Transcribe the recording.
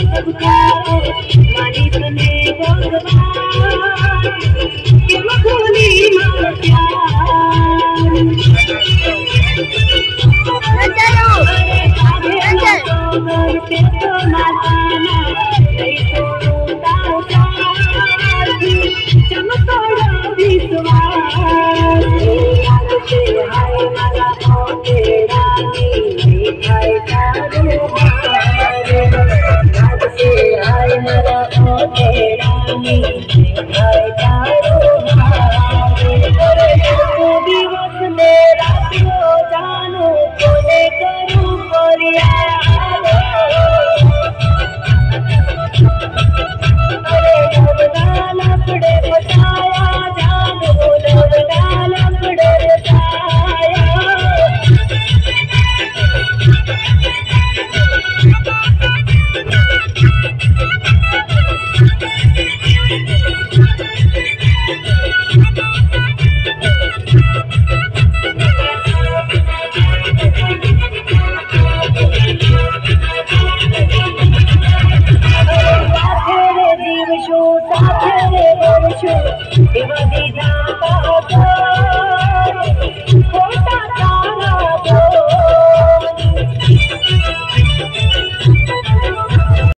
सब करो मालिक ने भगवान के मखोली मार प्यार चलो घर पे तो माताना नहीं छोड़ता साथ चमकोड़ा विश्वास याद से हाय मारा हो तेरा नी हाय तारो याद से हाय मारा हो तेरा नी हाय तारो दिवस ने रात रो जानो कोने करूं परियालो अरे नवदाल अपड़े बताया जानो नवदाल अपड़े बताया Show,